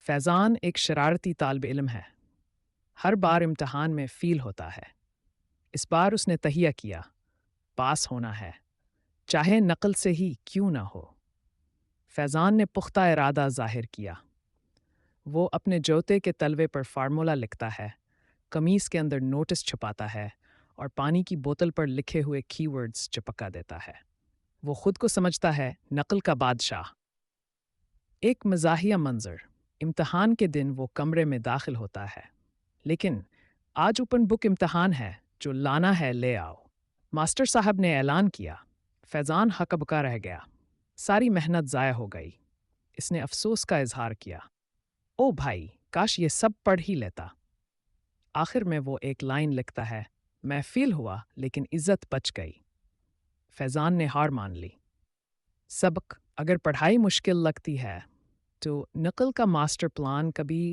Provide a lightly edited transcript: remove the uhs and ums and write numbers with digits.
فیضان ایک شرارتی طالب علم ہے۔ ہر بار امتحان میں فیل ہوتا ہے۔ اس بار اس نے تہیہ کیا، پاس ہونا ہے، چاہے نقل سے ہی کیوں نہ ہو۔ فیضان نے پختہ ارادہ ظاہر کیا۔ وہ اپنے جوتے کے تلوے پر فارمولا لکھتا ہے، قمیص کے اندر نوٹس چھپاتا ہے اور پانی کی بوتل پر لکھے ہوئے کی ورڈز چپکا دیتا ہے۔ وہ خود کو سمجھتا ہے نقل کا بادشاہ۔ ایک مزاحیہ منظر، امتحان کے دن وہ کمرے میں داخل ہوتا ہے، لیکن آج اوپن بک امتحان ہے، جو لانا ہے لے آؤ۔ ماسٹر صاحب نے اعلان کیا۔ فیضان ہکا بکا رہ گیا۔ ساری محنت ضائع ہو گئی۔ اس نے افسوس کا اظہار کیا۔ او بھائی، کاش یہ سب پڑھ ہی لیتا۔ آخر میں وہ ایک لائن لکھتا ہے، میں فیل ہوا لیکن عزت بچ گئی۔ فیضان نے ہار مان لی۔ سبق: اگر پڑھائی مشکل لگتی ہے تو نقل کا ماسٹر پلان کبھی